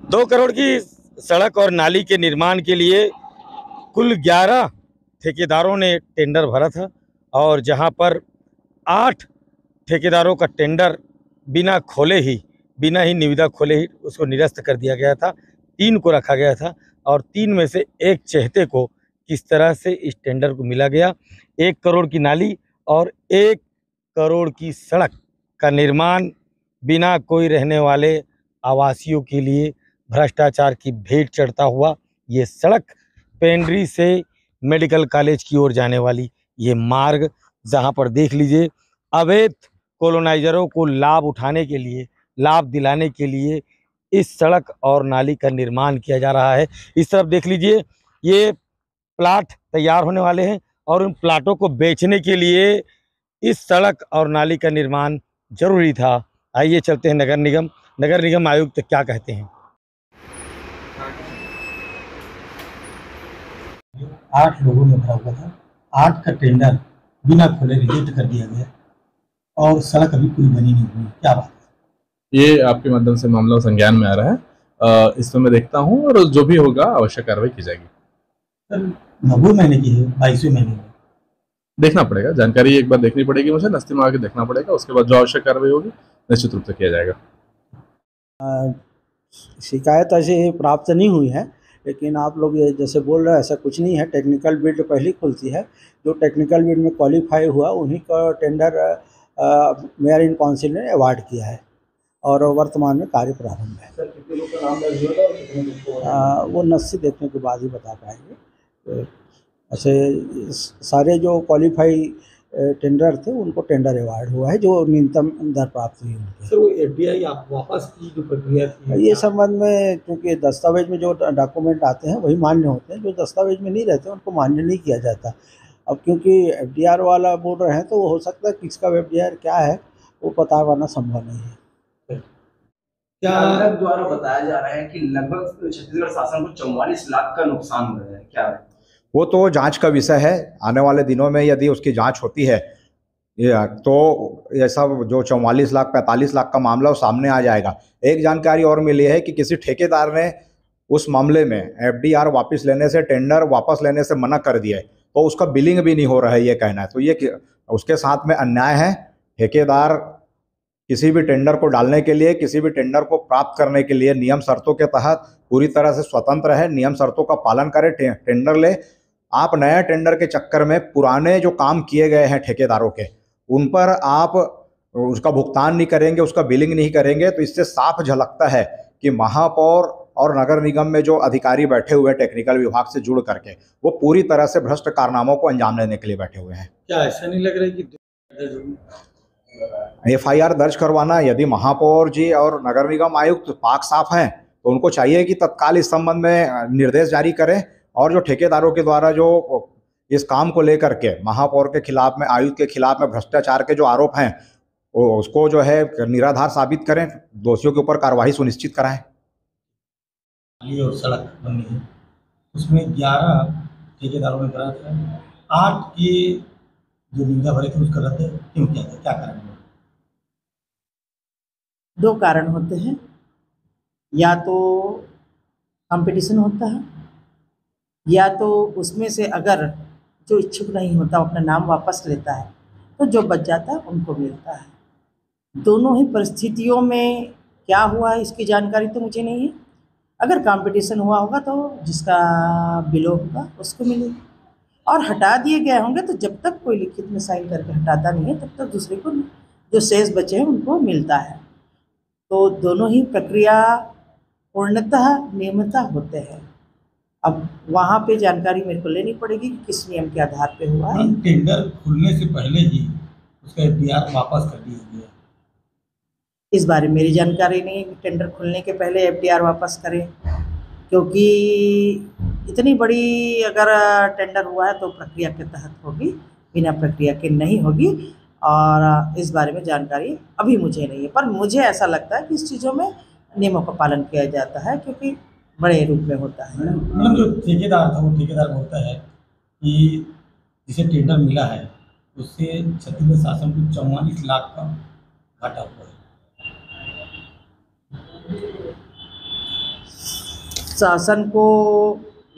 2 करोड़ की सड़क और नाली के निर्माण के लिए कुल 11 ठेकेदारों ने टेंडर भरा था और जहां पर 8 ठेकेदारों का टेंडर बिना ही निविदा खोले ही उसको निरस्त कर दिया गया था। 3 को रखा गया था और 3 में से एक चहेते को किस तरह से इस टेंडर को मिला गया। 1 करोड़ की नाली और 1 करोड़ की सड़क का निर्माण बिना कोई रहने वाले आवासियों के लिए भ्रष्टाचार की भेंट चढ़ता हुआ ये सड़क पेंड्री से मेडिकल कॉलेज की ओर जाने वाली ये मार्ग, जहां पर देख लीजिए अवैध कॉलोनाइजरों को लाभ दिलाने के लिए इस सड़क और नाली का निर्माण किया जा रहा है। इस तरफ देख लीजिए ये प्लाट तैयार होने वाले हैं और उन प्लाटों को बेचने के लिए इस सड़क और नाली का निर्माण जरूरी था। आइए चलते हैं नगर निगम आयुक्त क्या कहते हैं। 8 लोगों ने भरा हुआ था, 8 का टेंडर बिना खोले रिजेक्ट कर दिया गया और सड़क अभी पूरी बनी नहीं हुई, क्या बात है? ये आपके माध्यम से मामला संज्ञान में आ रहा है, इसमें मैं देखता हूँ और जो भी होगा आवश्यक कार्रवाई की जाएगी। सर 90 महीने की है, 22वें महीने में देखना पड़ेगा, जानकारी एक बार देखनी पड़ेगी, मुझे नस्ती में आके देखना पड़ेगा, उसके बाद जो आवश्यक कार्रवाई होगी निश्चित रूप से किया जाएगा। शिकायत ऐसे प्राप्त नहीं हुई है, लेकिन आप लोग ये जैसे बोल रहे हैं ऐसा कुछ नहीं है। टेक्निकल बिड पहले खुलती है, जो टेक्निकल बिड में क्वालिफाई हुआ उन्हीं का टेंडर मेयर इन काउंसिल ने अवार्ड किया है और वर्तमान में कार्य प्रारंभ है। सर कितने लोग का नाम दर्ज हुआ था और कितने लोग को वो नस्सी देखने के बाद ही बता पाएंगे। ऐसे सारे जो क्वालिफाई टेंडर थे उनको टेंडर अवार्ड हुआ है, जो न्यूनतम दर प्राप्त हुई उनकी। सर वो एफडीआई आप वापस की जो प्रक्रिया थी ये संबंध में क्योंकि दस्तावेज में जो डॉक्यूमेंट आते हैं वही मान्य होते हैं, जो दस्तावेज में नहीं रहते उनको मान्य नहीं किया जाता। अब क्योंकि एफडीआर वाला बोल रहे हैं तो हो सकता है किसका एफडीआर क्या है वो पता करना संभव नहीं है। क्या द्वारा बताया जा रहा है कि लगभग छत्तीसगढ़ शासन को 44 लाख का नुकसान हो रहा है, क्या है? वो तो जांच का विषय है। आने वाले दिनों में यदि उसकी जांच होती है तो ये सब जो 44 लाख 45 लाख का मामला वो सामने आ जाएगा। एक जानकारी और मिली है कि किसी ठेकेदार ने उस मामले में एफडीआर वापस लेने से, टेंडर वापस लेने से मना कर दिया है, तो उसका बिलिंग भी नहीं हो रहा है, ये कहना है। तो ये उसके साथ में अन्याय है। ठेकेदार किसी भी टेंडर को डालने के लिए, किसी भी टेंडर को प्राप्त करने के लिए नियम शर्तों के तहत पूरी तरह से स्वतंत्र है। नियम शर्तों का पालन करे, टेंडर ले। आप नया टेंडर के चक्कर में पुराने जो काम किए गए हैं ठेकेदारों के, उन पर आप उसका भुगतान नहीं करेंगे, उसका बिलिंग नहीं करेंगे, तो इससे साफ झलकता है कि महापौर और नगर निगम में जो अधिकारी बैठे हुए हैं टेक्निकल विभाग से जुड़ करके, वो पूरी तरह से भ्रष्ट कारनामों को अंजाम देने के लिए बैठे हुए हैं। क्या ऐसा नहीं लग रहा है कि एफआईआर दर्ज करवाना, यदि महापौर जी और नगर निगम आयुक्त पाक साफ हैं तो उनको चाहिए कि तत्काल इस संबंध में निर्देश जारी करें और जो ठेकेदारों के द्वारा जो इस काम को लेकर के महापौर के खिलाफ में, आयुक्त के खिलाफ में भ्रष्टाचार के जो आरोप हैं उसको जो है निराधार साबित करें, दोषियों के ऊपर कार्रवाई सुनिश्चित कराएं। और सड़क बननी है, उसमें 11 ठेकेदारों ने करा था, 8 के जो निविदा भरे थे उसका रद्द क्यों किया था, क्या कारण है? 2 कारण होते हैं, या तो कंपटीशन होता है या तो उसमें से अगर जो इच्छुक नहीं होता अपना नाम वापस लेता है तो जो बच जाता है उनको मिलता है। दोनों ही परिस्थितियों में क्या हुआ है इसकी जानकारी तो मुझे नहीं है। अगर कंपटीशन हुआ होगा तो जिसका बिलो होगा उसको मिलेगी, और हटा दिए गए होंगे तो जब तक कोई लिखित में साइन करके हटाता नहीं है तब तक दूसरे को जो शेष बचे हैं उनको मिलता है। तो दोनों ही प्रक्रिया पूर्णतः नियमितः होते हैं। अब वहाँ पे जानकारी मेरे को लेनी पड़ेगी कि किस नियम के आधार पे हुआ है। टेंडर खुलने से पहले ही उसका एफडीआर वापस कर दिया गया, इस बारे में मेरी जानकारी नहीं है कि टेंडर खुलने के पहले एफडीआर वापस करें, क्योंकि इतनी बड़ी अगर टेंडर हुआ है तो प्रक्रिया के तहत होगी, बिना प्रक्रिया के नहीं होगी। और इस बारे में जानकारी अभी मुझे नहीं है, पर मुझे ऐसा लगता है कि इस चीज़ों में नियमों का पालन किया जाता है क्योंकि बड़े रूप में होता है। मतलब जो ठेकेदार था वो ठेकेदार बोलता है कि जिसे टेंडर मिला है उससे छत्तीसगढ़ शासन को 44 लाख का घाटा हुआ है। शासन को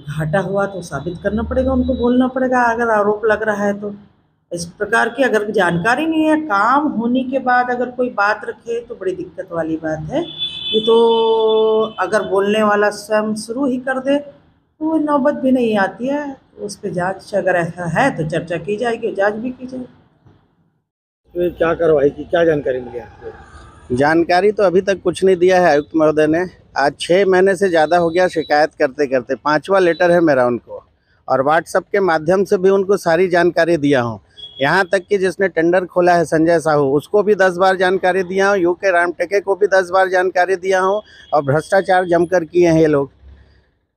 घाटा हुआ तो साबित करना पड़ेगा, उनको बोलना पड़ेगा अगर आरोप लग रहा है तो। इस प्रकार की अगर जानकारी नहीं है, काम होने के बाद अगर कोई बात रखे तो बड़ी दिक्कत वाली बात है। ये तो अगर बोलने वाला स्वयं शुरू ही कर दे तो नौबत भी नहीं आती है। उस पर जांच अगर ऐसा है तो चर्चा की जाएगी, जांच भी की जाएगी। तो क्या कार्रवाई की, क्या जानकारी मिली आपको? जानकारी तो अभी तक कुछ नहीं दिया है आयुक्त महोदय ने। आज 6 महीने से ज़्यादा हो गया शिकायत करते करते, 5वां लेटर है मेरा उनको, और व्हाट्सएप के माध्यम से भी उनको सारी जानकारी दिया हूँ। यहाँ तक कि जिसने टेंडर खोला है संजय साहू, उसको भी 10 बार जानकारी दिया हूँ, यूके रामटेके को भी 10 बार जानकारी दिया हूँ, और भ्रष्टाचार जमकर किए हैं ये लोग।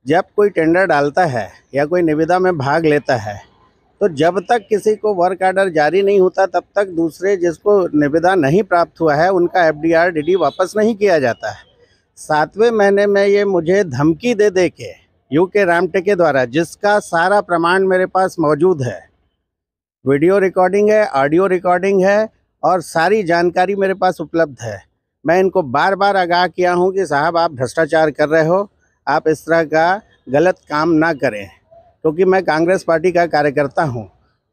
जब कोई टेंडर डालता है या कोई निविदा में भाग लेता है तो जब तक किसी को वर्क आर्डर जारी नहीं होता तब तक दूसरे जिसको निविदा नहीं प्राप्त हुआ है उनका FDR DD वापस नहीं किया जाता है। 7वें महीने में ये मुझे धमकी दे दे के यूके रामटेके द्वारा, जिसका सारा प्रमाण मेरे पास मौजूद है, वीडियो रिकॉर्डिंग है, ऑडियो रिकॉर्डिंग है और सारी जानकारी मेरे पास उपलब्ध है। मैं इनको बार बार आगाह किया हूँ कि साहब आप भ्रष्टाचार कर रहे हो, आप इस तरह का गलत काम ना करें, क्योंकि मैं कांग्रेस पार्टी का कार्यकर्ता हूं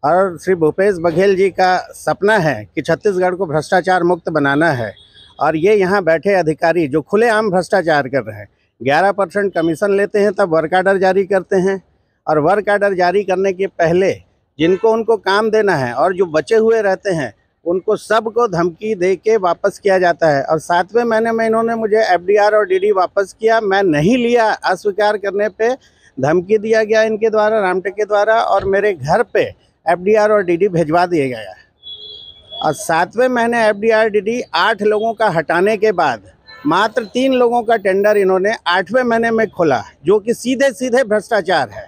और श्री भूपेश बघेल जी का सपना है कि छत्तीसगढ़ को भ्रष्टाचार मुक्त बनाना है। और ये यहाँ बैठे अधिकारी जो खुलेआम भ्रष्टाचार कर रहे हैं, 11% कमीशन लेते हैं तब वर्क आर्डर जारी करते हैं, और वर्क आर्डर जारी करने के पहले जिनको उनको काम देना है और जो बचे हुए रहते हैं उनको सबको धमकी दे के वापस किया जाता है। और 7वें महीने में इन्होंने मुझे FDR और DD वापस किया, मैं नहीं लिया। अस्वीकार करने पे धमकी दिया गया इनके द्वारा, रामटेके द्वारा, और मेरे घर पे FDR और DD भिजवा दिया गया। और 7वें महीने FDR DD 8 लोगों का हटाने के बाद मात्र 3 लोगों का टेंडर इन्होंने 8वें महीने में खोला, जो कि सीधे सीधे भ्रष्टाचार है।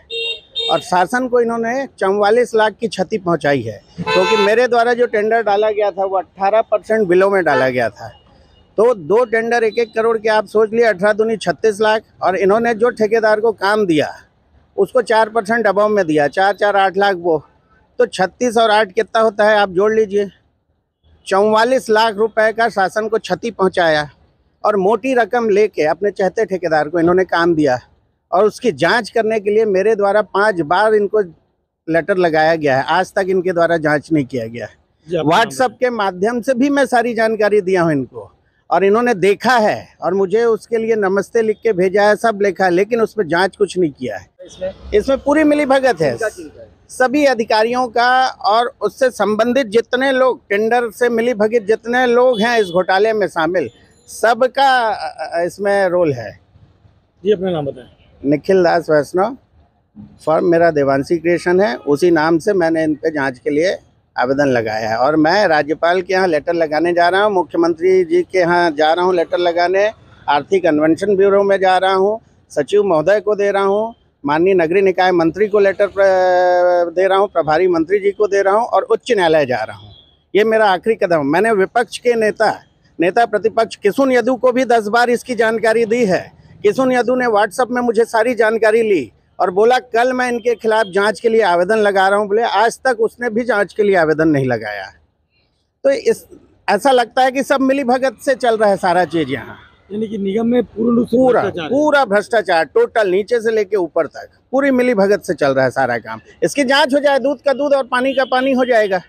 और शासन को इन्होंने 44 लाख की क्षति पहुंचाई है, क्योंकि मेरे द्वारा जो टेंडर डाला गया था वो 18% बिलों में डाला गया था। तो 2 टेंडर 1-1 करोड़ के, आप सोच लिए 18 दूनी 36 लाख, और इन्होंने जो ठेकेदार को काम दिया उसको 4% अबव में दिया, 4-4 8 लाख वो, तो 36 और 8 कितना होता है आप जोड़ लीजिए। 44 लाख रुपए का शासन को क्षति पहुंचाया और मोटी रकम लेके अपने चहते ठेकेदार को इन्होंने काम दिया। और उसकी जांच करने के लिए मेरे द्वारा 5 बार इनको लेटर लगाया गया है, आज तक इनके द्वारा जांच नहीं किया गया है। व्हाट्सएप के माध्यम से भी मैं सारी जानकारी दिया हूं इनको, और इन्होंने देखा है और मुझे उसके लिए नमस्ते लिख के भेजा है, सब लिखा है, लेकिन उसमें जांच कुछ नहीं किया है। इसमें पूरी मिलीभगत है सभी अधिकारियों का, और उससे संबंधित जितने लोग, टेंडर से मिलीभगत जितने लोग हैं इस घोटाले में शामिल, सबका इसमें रोल है। जी अपना नाम बताएं। निखिल दास वैष्णव, फर्म मेरा देवांशी क्रिएशन है, उसी नाम से मैंने इन पे जांच के लिए आवेदन लगाया है। और मैं राज्यपाल के यहाँ लेटर लगाने जा रहा हूँ, मुख्यमंत्री जी के यहाँ जा रहा हूँ लेटर लगाने, आर्थिक अन्वेषण ब्यूरो में जा रहा हूँ, सचिव महोदय को दे रहा हूँ, माननीय नगरीय निकाय मंत्री को लेटर दे रहा हूँ, प्रभारी मंत्री जी को दे रहा हूँ, और उच्च न्यायालय जा रहा हूँ। ये मेरा आखिरी कदम। मैंने विपक्ष के नेता प्रतिपक्ष किशुन यादव को भी 10 बार इसकी जानकारी दी है। किशुन यादव ने व्हाट्सएप में मुझे सारी जानकारी ली और बोला कल मैं इनके खिलाफ जांच के लिए आवेदन लगा रहा हूं। बोले आज तक उसने भी जांच के लिए आवेदन नहीं लगाया। तो ऐसा लगता है कि सब मिलीभगत से चल रहा है सारा चीज यहाँ, यानी कि निगम में पूरा भ्रष्टाचार, टोटल नीचे से लेके ऊपर तक पूरी मिलीभगत से चल रहा है सारा काम। इसकी जांच हो जाए, दूध का दूध और पानी का पानी हो जाएगा।